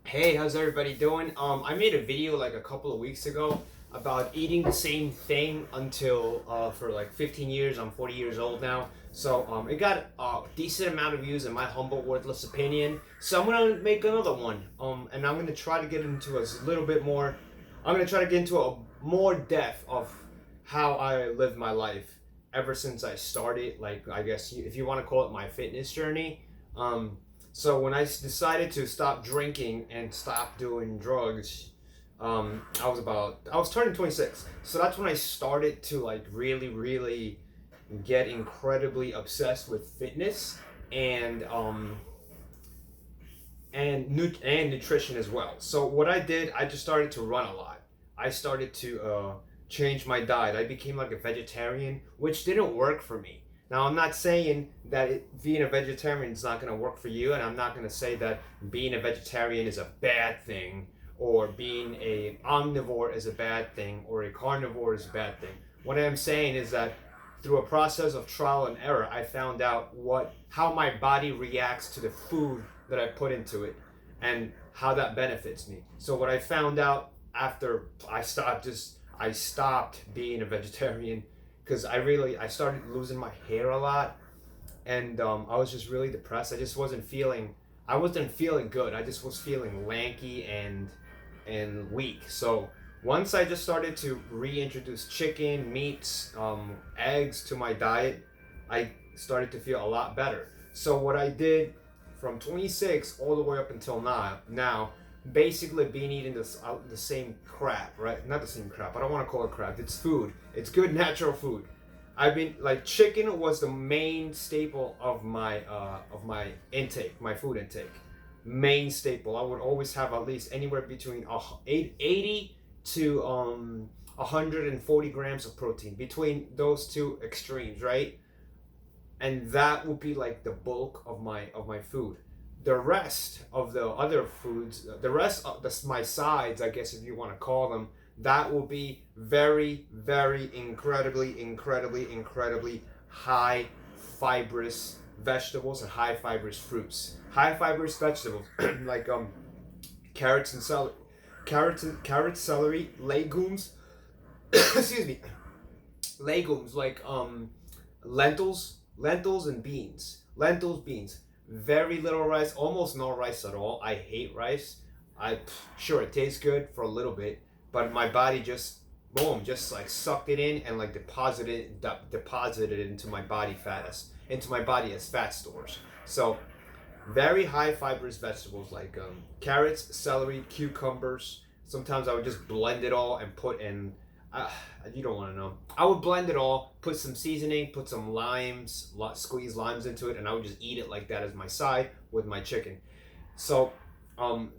Hey, how's everybody doing? I made a video like a couple of weeks ago about eating the same thing until for like 15 years. I'm 40 years old now, so it got a decent amount of views in my humble, worthless opinion. So I'm gonna make another one. And I'm gonna try to get into a little bit more. I'm gonna try to get into a more depth of how I lived my life ever since I started. Like I guess if you want to call it my fitness journey. Um, so when I decided to stop drinking and stop doing drugs, I was turning 26. So that's when I started to like really get incredibly obsessed with fitness and and nutrition as well. So what I did, I just started to run a lot. I started to change my diet. I became like a vegetarian, which didn't work for me. Now I'm not saying that being a vegetarian is not going to work for you, and I'm not going to say that being a vegetarian is a bad thing, or being a omnivore is a bad thing, or a carnivore is a bad thing. What I'm saying is that through a process of trial and error, I found out how my body reacts to the food that I put into it and how that benefits me. So what I found out after I stopped being a vegetarian because I started losing my hair a lot, and I was just really depressed. I wasn't feeling good. I just was feeling lanky and weak. So once I just started to reintroduce chicken, meats, eggs to my diet, I started to feel a lot better. So what I did from 26 all the way up until now, basically been eating the same crap, right? Not the same crap. I don't want to call it crap. It's food. It's good natural food. I've been like chicken was the main staple of my intake, my food intake. Main staple. I would always have at least anywhere between 80 to 140 grams of protein between those two extremes, right? And that would be like the bulk of my food. The rest of the other foods, the rest of my sides, I guess if you want to call them, that will be very incredibly high fibrous vegetables and high fibrous fruits. High fibrous vegetables like carrots and celery, carrots, celery, legumes. Excuse me, legumes like lentils and beans. Lentils, beans. Very little rice, almost no rice at all. I hate rice. Sure it tastes good for a little bit, but my body just boom, just like sucked it in and like deposited it into my body as fat stores. So very high fibrous vegetables like carrots, celery, cucumbers. Sometimes I would just blend it all and put in. Uh, you don't want to know. I would blend it all, put some seasoning, put some limes, squeeze limes into it, and I would just eat it like that as my side with my chicken. So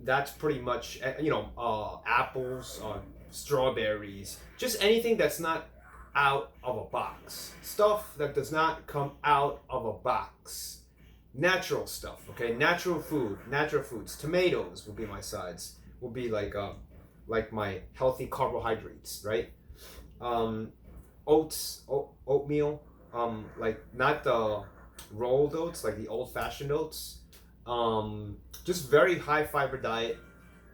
that's pretty much apples, strawberries, just anything that's not out of a box. Stuff that does not come out of a box. Natural stuff, okay? Natural food, natural foods. Tomatoes will be my sides. Will be like my healthy carbohydrates, right? Um, oatmeal, like not the rolled oats, like the old-fashioned oats. Just very high fiber diet,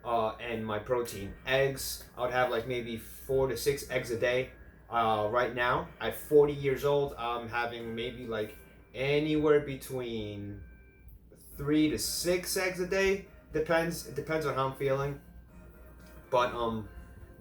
and my protein. Eggs, I would have like maybe 4 to 6 eggs a day. Right now, at 40 years old, I'm having maybe like anywhere between 3 to 6 eggs a day. Depends. It depends on how I'm feeling. But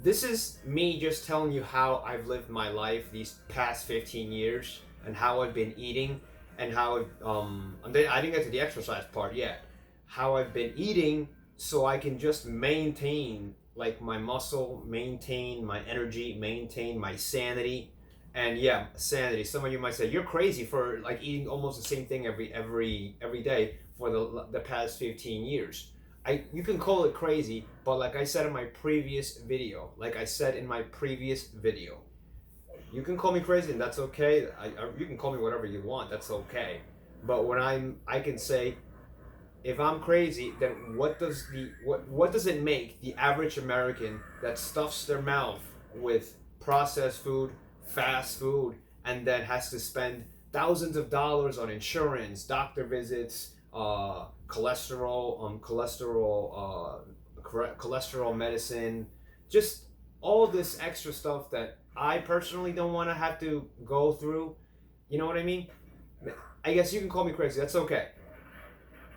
this is me just telling you how I've lived my life these past 15 years and how I've been eating and how and then I didn't get to the exercise part yet. How I've been eating so I can just maintain like my muscle, maintain my energy, maintain my sanity. And yeah, sanity. Some of you might say you're crazy for like eating almost the same thing every day for the past 15 years. You can call it crazy, but like I said in my previous video, you can call me crazy and that's okay. You can call me whatever you want. That's okay. But I can say if I'm crazy, then what does it make the average American that stuffs their mouth with processed food, fast food, and then has to spend thousands of dollars on insurance, doctor visits, cholesterol medicine, just all this extra stuff that I personally don't want to have to go through. You know what I mean? I guess you can call me crazy. That's okay.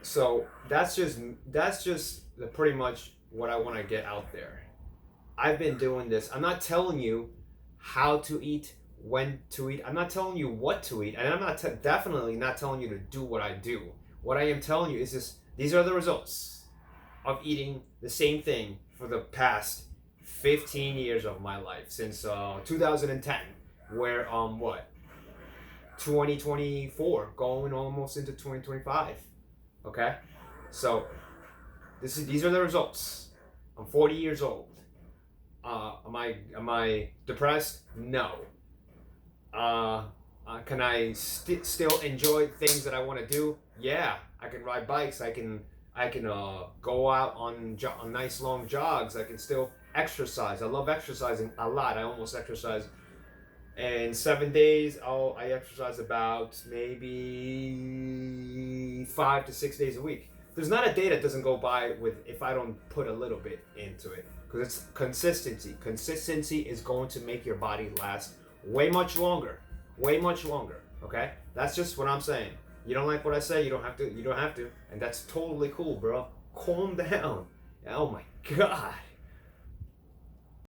So that's just pretty much what I want to get out there. I've been doing this. I'm not telling you how to eat, when to eat. I'm not telling you what to eat, and I'm not definitely not telling you to do what I do. What I am telling you is this: these are the results of eating the same thing for the past 15 years of my life, since 2010, where 2024 going almost into 2025. Okay, so these are the results. I'm 40 years old. Am I depressed? No. Can I still enjoy things that I want to do? Yeah, I can ride bikes. I can go out on nice long jogs. I can still exercise. I love exercising a lot. I almost exercise in 7 days. I exercise about maybe 5 to 6 days a week. There's not a day that doesn't go by with if I don't put a little bit into it, because it's consistency. Consistency is going to make your body last way much longer. Way much longer. Okay? That's just what I'm saying. You don't like what I say, you don't have to, and that's totally cool, bro. Calm down. Oh my god.